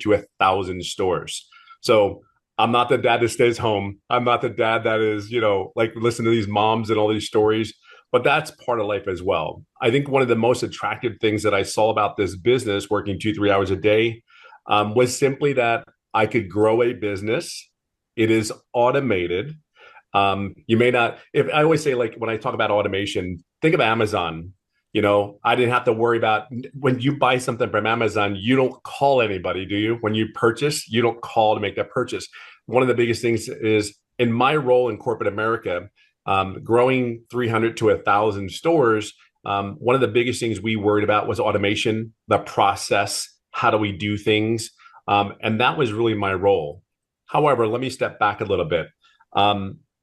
to 1,000 stores. So I'm not the dad that stays home. I'm not the dad that is, like listen to these moms and all these stories, but that's part of life as well. I think one of the most attractive things that I saw about this business, working 2, 3 hours a day, was simply that I could grow a business. It is automated. You may not, if I always say, like, when I talk about automation, think of Amazon. I didn't have to worry about when you buy something from Amazon, you don't call anybody, do you? When you purchase, you don't call to make that purchase. One of the biggest things is in my role in corporate America, growing 300 to 1,000 stores. One of the biggest things we worried about was automation, the process. How do we do things? And that was really my role. However, let me step back a little bit.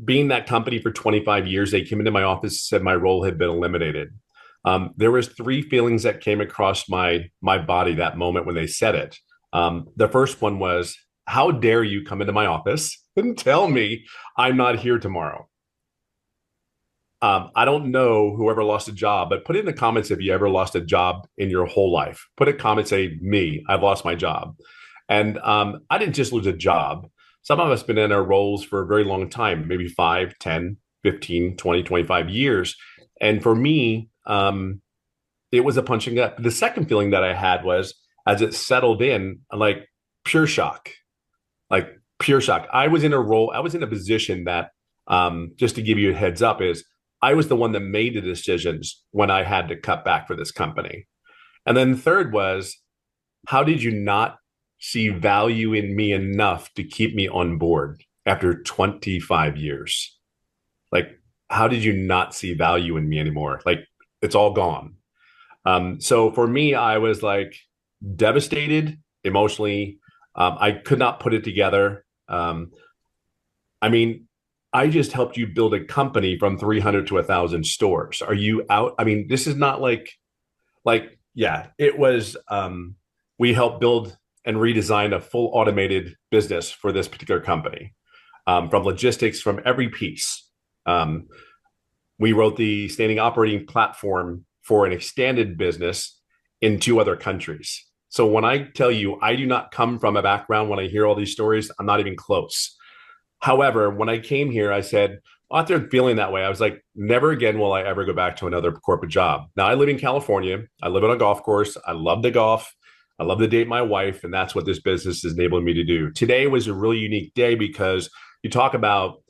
Being that company for 25 years, they came into my office and said my role had been eliminated. There was three feelings that came across my body that moment when they said it. The first one was, how dare you come into my office and tell me I'm not here tomorrow? I don't know whoever lost a job, but put in the comments if you ever lost a job in your whole life. Put a comment, say, me, I've lost my job. And I didn't just lose a job. Some of us been in our roles for a very long time, maybe 5, 10, 15, 20, 25 years. And for me, it was a punching up. The second feeling that I had was, as it settled in, like pure shock, like pure shock. I was in a role, I was in a position that, just to give you a heads up, is I was the one that made the decisions when I had to cut back for this company. And then the third was, how did you not see value in me enough to keep me on board after 25 years? Like, how did you not see value in me anymore? Like, it's all gone. So for me, I was like devastated emotionally. I could not put it together. I mean, I just helped you build a company from 300 to 1,000 stores. Are you out? I mean, this is not yeah, it was, we helped build and redesign a full automated business for this particular company, from logistics, from every piece. We wrote the standing operating platform for an extended business in 2 other countries. So when I tell you, I do not come from a background, when I hear all these stories, I'm not even close. However, when I came here, I said, after feeling that way, I was like, never again will I ever go back to another corporate job. Now, I live in California. I live on a golf course. I love the golf. I love to date my wife, and that's what this business is enabling me to do. Today was a really unique day because you talk about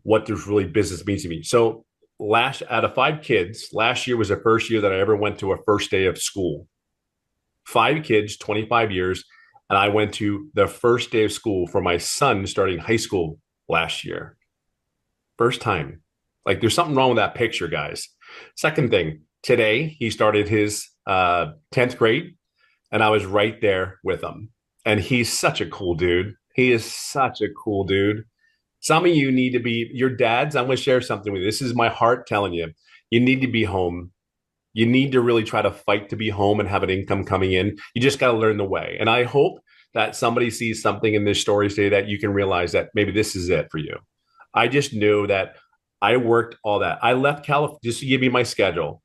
what this really business means to me. So last, out of 5 kids, last year was the first year that I ever went to a first day of school. 5 kids, 25 years. And I went to the first day of school for my son starting high school last year. First time. Like, there's something wrong with that picture, guys. Second thing, today he started his 10th grade, and I was right there with him. And he's such a cool dude. He is such a cool dude. Some of you need to be your dads. I'm going to share something with you. This is my heart telling you. You need to be home. You need to really try to fight to be home and have an income coming in. You just got to learn the way. And I hope that somebody sees something in this story today that you can realize that maybe this is it for you. I just knew that I worked all that. I left California just to give you my schedule.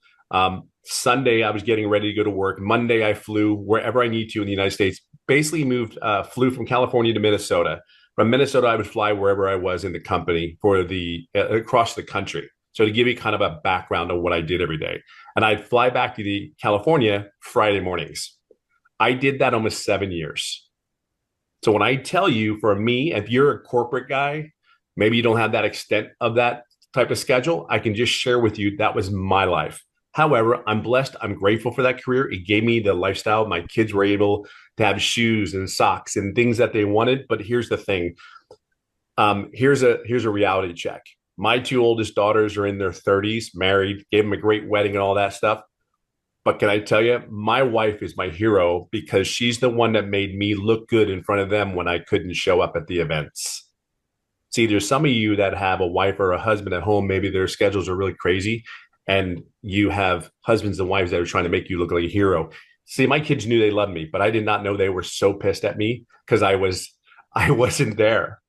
Sunday, I was getting ready to go to work. Monday, I flew wherever I need to in the United States. Basically flew from California to Minnesota. From Minnesota, I would fly wherever I was in the company for the across the country. So to give you kind of a background of what I did every day. And I'd fly back to the California Friday mornings. I did that almost 7 years. So when I tell you, for me, if you're a corporate guy, maybe you don't have that extent of that type of schedule, I can just share with you that was my life. However, I'm blessed. I'm grateful for that career. It gave me the lifestyle. My kids were able to have shoes and socks and things that they wanted. But here's the thing. Here's a reality check. My 2 oldest daughters are in their 30s, married, gave them a great wedding and all that stuff. But can I tell you, my wife is my hero because she's the one that made me look good in front of them when I couldn't show up at the events. See, there's some of you that have a wife or a husband at home. Maybe their schedules are really crazy, and you have husbands and wives that are trying to make you look like a hero. See, my kids knew they loved me, but I did not know they were so pissed at me because I wasn't there.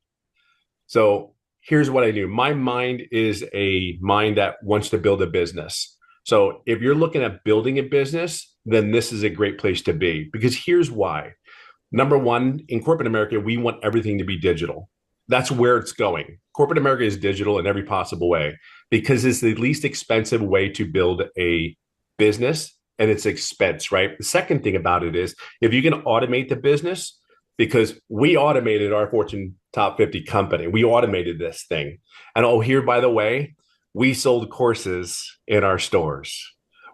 So here's what I knew. My mind is a mind that wants to build a business. So if you're looking at building a business, then this is a great place to be, because here's why. Number one, in corporate America, we want everything to be digital. That's where it's going. Corporate America is digital in every possible way because it's the least expensive way to build a business and it's expense, right? The second thing about it is if you can automate the business, because we automated our Fortune top 50 company, we automated this thing. And oh, here, by the way, we sold courses in our stores.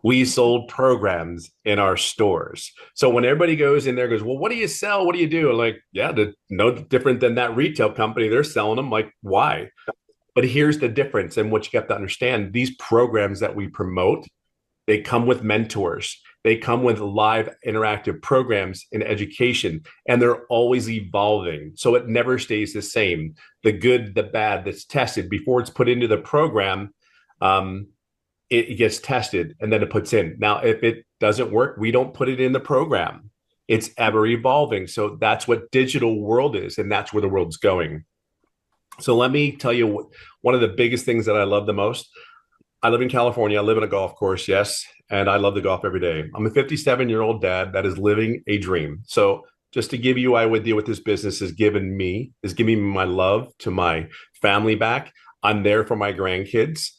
We sold programs in our stores. So when everybody goes in there, goes, well, what do you sell? What do you do? And like, yeah, no different than that retail company. They're selling them. Like, why? But here's the difference. And what you have to understand, these programs that we promote, they come with mentors. They come with live interactive programs in education, and they're always evolving. So it never stays the same. The good, the bad that's tested before it's put into the program, um, it gets tested and then it puts in. Now, if it doesn't work, we don't put it in the program. It's ever evolving. So that's what digital world is, and that's where the world's going. So let me tell you one of the biggest things that I love the most. I live in California. I live in a golf course, yes, and I love to golf every day. I'm a 57-year-old dad that is living a dream. So just to give you idea what this business has given me, is giving me my love to my family back. I'm there for my grandkids,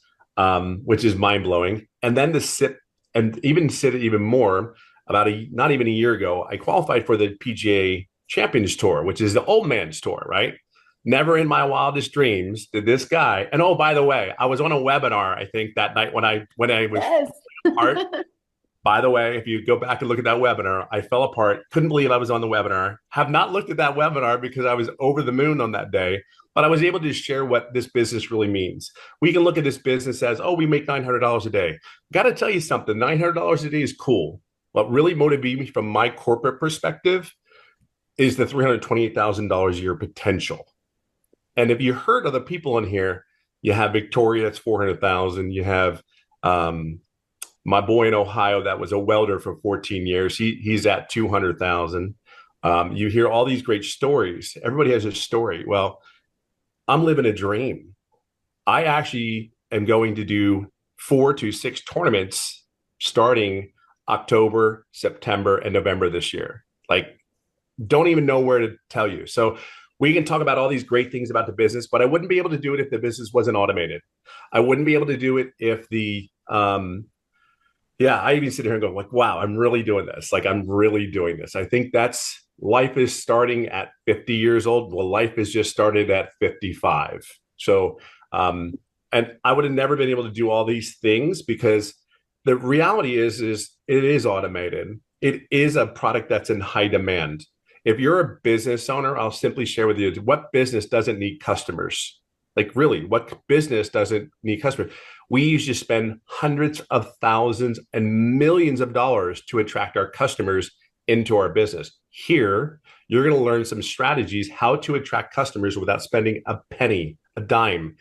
which is mind blowing. And then to sit and even sit even more about not even a year ago, I qualified for the PGA Champions Tour, which is the old man's tour, right? Never in my wildest dreams did this guy. And oh, by the way, I was on a webinar, I think that night when I was Yes. apart. By the way, if you go back and look at that webinar, I fell apart. Couldn't believe I was on the webinar. Have not looked at that webinar because I was over the moon on that day. But I was able to share what this business really means. We can look at this business as, oh, we make $900 a day. Got to tell you something, $900 a day is cool. What really motivated me from my corporate perspective is the $328,000 a year potential. And if you heard other people in here, you have Victoria, that's 400,000. You have my boy in Ohio that was a welder for 14 years. He's at 200,000. You hear all these great stories. Everybody has a story. Well, I'm living a dream. I actually am going to do 4 to 6 tournaments starting October, September, and November this year. Like, don't even know where to tell you. So we can talk about all these great things about the business, but I wouldn't be able to do it if the business wasn't automated. I wouldn't be able to do it if yeah, I even sit here and go like, wow, I'm really doing this. Like, I'm really doing this. I think that's life is starting at 50 years old. Well, life is just started at 55. So, and I would have never been able to do all these things because the reality is it is automated. It is a product that's in high demand. If you're a business owner, I'll simply share with you what business doesn't need customers? Like, really, what business doesn't need customers? We used to spend hundreds of thousands and millions of dollars to attract our customers into our business. Here, you're going to learn some strategies how to attract customers without spending a penny, a dime.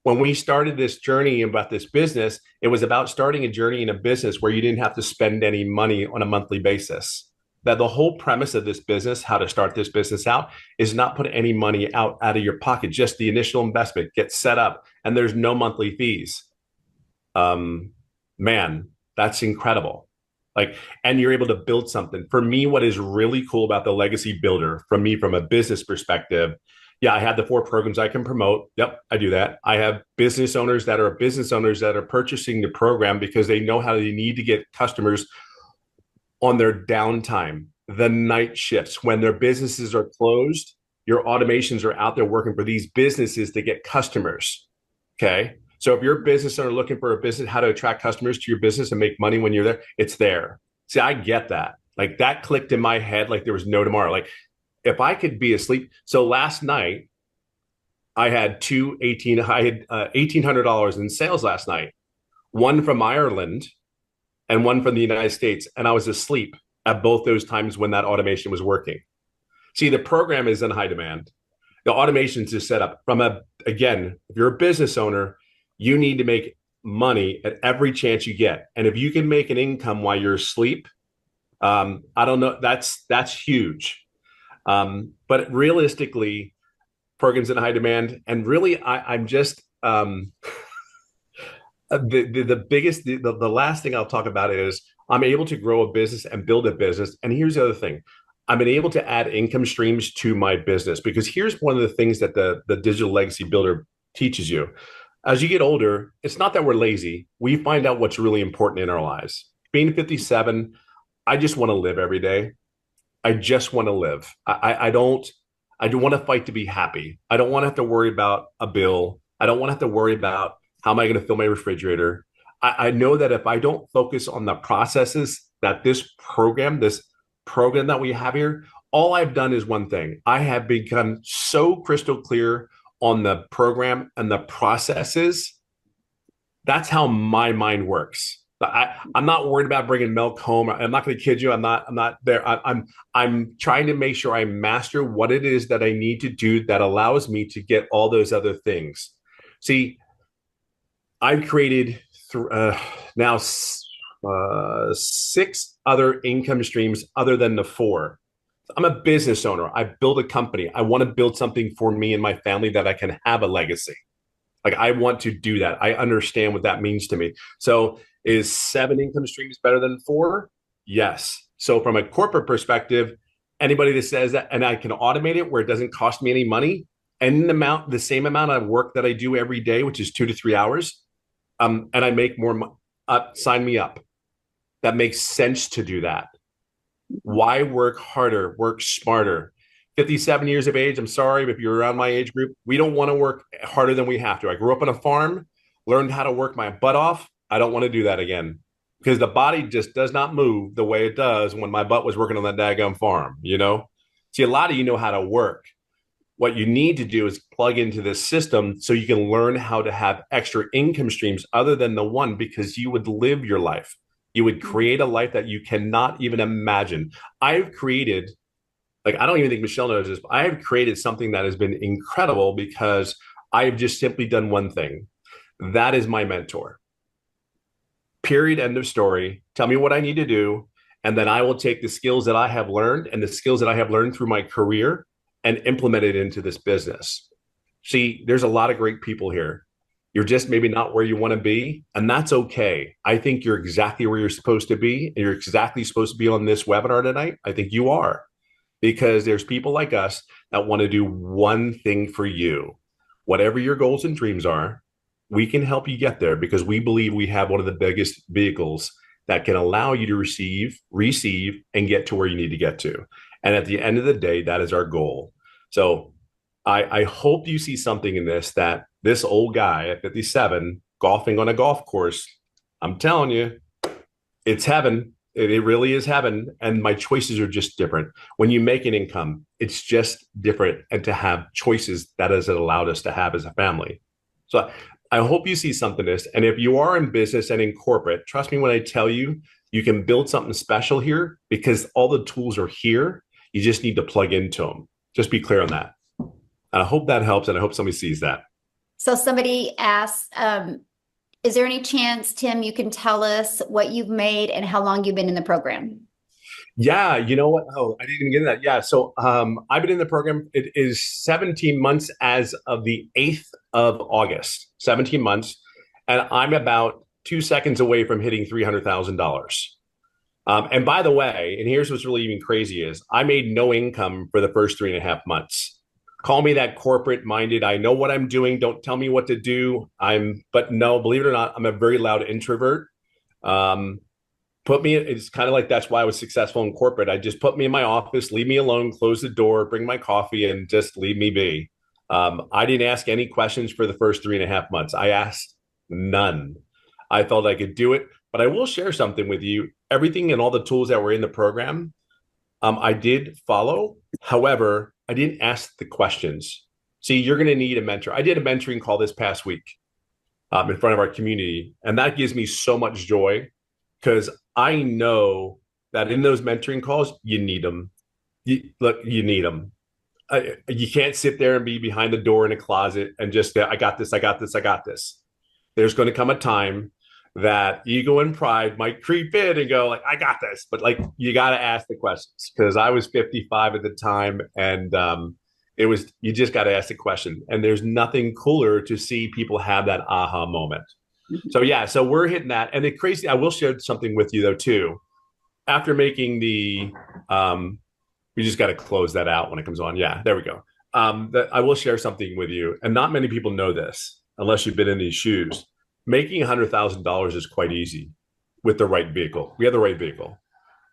When we started this journey about this business, it was about starting a journey in a business where you didn't have to spend any money on a monthly basis. That the whole premise of this business, how to start this business out, is not put any money out of your pocket, just the initial investment, get set up, and there's no monthly fees. um, Man, that's incredible. Like, and you're able to build something. For me, what is really cool about the legacy builder, from me, from a business perspective, yeah, I have the 4 programs I can promote. Yep, I do that. I have business owners that are purchasing the program because they know how they need to get customers on their downtime, the night shifts, when their businesses are closed. Your automations are out there working for these businesses to get customers. Okay. So if you're a business owner looking for a business, how to attract customers to your business and make money when you're there, it's there. See, I get that. Like, that clicked in my head like there was no tomorrow. Like, if I could be asleep. So last night I had $1,800 in sales last night, one from Ireland and one from the United States. And I was asleep at both those times when that automation was working. See, the program is in high demand. The automations is set up from again, if you're a business owner, you need to make money at every chance you get. And if you can make an income while you're asleep, I don't know, that's huge. But realistically, programs in high demand. And really, I'm just the biggest, the last thing I'll talk about is I'm able to grow a business and build a business. And here's the other thing. I've been able to add income streams to my business because here's one of the things that the digital legacy builder teaches you. As you get older, it's not that we're lazy. We find out what's really important in our lives. Being 57, I just want to live every day. I just want to live. I don't want to fight to be happy. I don't want to have to worry about a bill. I don't want to have to worry about how am I going to fill my refrigerator. I know that if I don't focus on the processes that this program that we have here, all I've done is one thing. I have become so crystal clear on the program and the processes. That's how my mind works. I'm not worried about bringing milk home. I'm not going to kid you. I'm not there. I'm trying to make sure I master what it is that I need to do that allows me to get all those other things. See, I've created now six other income streams other than the four. I'm a business owner. I build a company. I want to build something for me and my family that I can have a legacy. Like I want to do that. I understand what that means to me. So is seven income streams better than four? Yes. So from a corporate perspective, anybody that says that, and I can automate it where it doesn't cost me any money, and the same amount of work that I do every day, which is 2 to 3 hours, and I make more, sign me up. That makes sense to do that. Why work harder, work smarter? 57 years of age, I'm sorry, if you're around my age group, we don't want to work harder than we have to. I grew up on a farm, learned how to work my butt off. I don't want to do that again because the body just does not move the way it does when my butt was working on that daggum farm, you know? See, a lot of you know how to work. What you need to do is plug into this system so you can learn how to have extra income streams other than the one because you would live your life. You would create a life that you cannot even imagine. I've created, like, I don't even think Michelle knows this, but I have created something that has been incredible because I've just simply done one thing. That is my mentor. Period. End of story. Tell me what I need to do. And then I will take the skills that I have learned and the skills that I have learned through my career and implement it into this business. See, there's a lot of great people here. You're just maybe not where you want to be, and that's okay. I think you're exactly where you're supposed to be, and you're exactly supposed to be on this webinar tonight. I think you are, because there's people like us that want to do one thing for you. Whatever your goals and dreams are, we can help you get there because we believe we have one of the biggest vehicles that can allow you to receive, and get to where you need to get to. And at the end of the day, that is our goal. So I hope you see something in this that this old guy at 57 golfing on a golf course, I'm telling you, it's heaven. It really is heaven. And my choices are just different. When you make an income, it's just different. And to have choices that has allowed us to have as a family. So I hope you see something in this. And if you are in business and in corporate, trust me when I tell you, you can build something special here because all the tools are here. You just need to plug into them. Just be clear on that. And I hope that helps. And I hope somebody sees that. So somebody asked, is there any chance, Tim, you can tell us what you've made and how long you've been in the program? Yeah, you know what? Oh, I didn't even get into that. Yeah, so I've been in the program. It is 17 months as of the 8th of August, 17 months. And I'm about 2 seconds away from hitting $300,000. And by the way, and here's what's really even crazy is I made no income for the first 3.5 months. Call me that corporate minded. I know what I'm doing. Don't tell me what to do. But no, believe it or not, I'm a very loud introvert. Um, it's kind of like that's why I was successful in corporate. I just put me in my office, leave me alone, close the door, bring my coffee, and just leave me be. I didn't ask any questions for the first 3.5 months. I asked none. I felt I could do it, but I will share something with you. Everything and all the tools that were in the program, I did follow. However, I didn't ask the questions. See, you're going to need a mentor. I did a mentoring call this past week in front of our community, and that gives me so much joy because I know that in those mentoring calls, you need them. You need them. You can't sit there and be behind the door in a closet and just, I got this, I got this, I got this. There's going to come a time that ego and pride might creep in and go like, I got this. But like, you got to ask the questions because I was 55 at the time and you just got to ask the question. And there's nothing cooler to see people have that aha moment. So yeah, so we're hitting that. And the crazy, I will share something with you though, too. After making the We just got to close that out when it comes on. Yeah, there we go. That I will share something with you, and not many people know this unless you've been in these shoes. Making $100,000 is quite easy with the right vehicle. We have the right vehicle.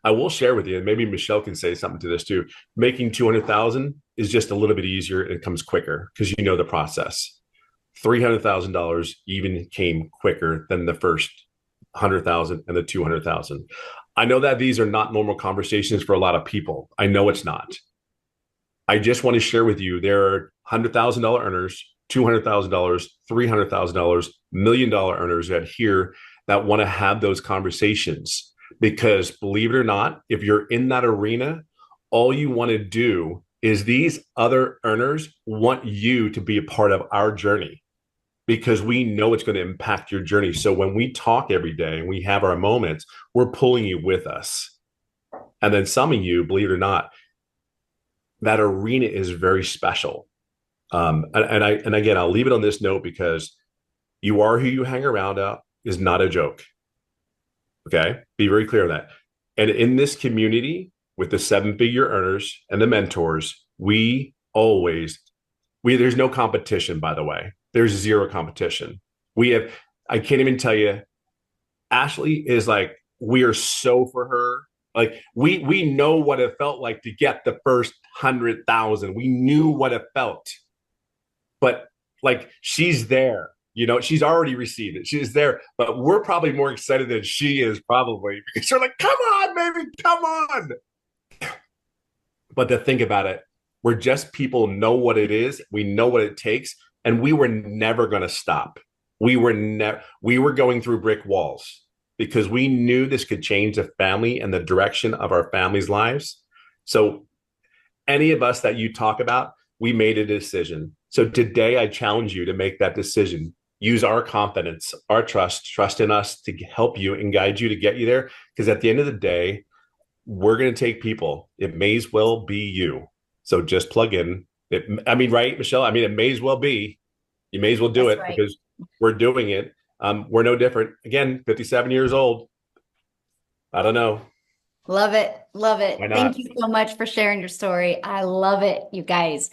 I will share with you, and maybe Michelle can say something to this too. Making 200,000 is just a little bit easier. It comes quicker because you know the process. $300,000 even came quicker than the first 100,000 and the 200,000. I know that these are not normal conversations for a lot of people. I know it's not. I just want to share with you there are $100,000 earners, $200,000, $300,000, $1 million earners that here that want to have those conversations. Because believe it or not, if you're in that arena, all you want to do is these other earners want you to be a part of our journey because we know it's going to impact your journey. So when we talk every day and we have our moments, we're pulling you with us. And then some of you, believe it or not, that arena is very special. And again, I'll leave it on this note because you are who you hang around at is not a joke. Okay, be very clear on that. And in this community, with the 7-figure earners and the mentors, we always we there's no competition. By the way, there's zero competition. We have I can't even tell you. Ashley is like we are so for her. Like we know what it felt like to get the first 100,000. We knew what it felt, but like she's there. You know, she's already received it. She's there, but we're probably more excited than she is, probably because we're like, "Come on, baby, come on!" But to think about it, we're just people know what it is. We know what it takes, and we were never going to stop. We were going through brick walls because we knew this could change the family and the direction of our families' lives. So any of us that you talk about, we made a decision. So today I challenge you to make that decision. Use our confidence, our trust in us to help you and guide you to get you there. Because at the end of the day, we're going to take people. It may as well be you. So just plug in. I mean, right, Michelle? I mean, it may as well be. You may as well do That's it right. because we're doing it. We're no different. Again, 57 years old. I don't know. Love it. Love Why it. Thank not? you so much for sharing your story. I love it, you guys.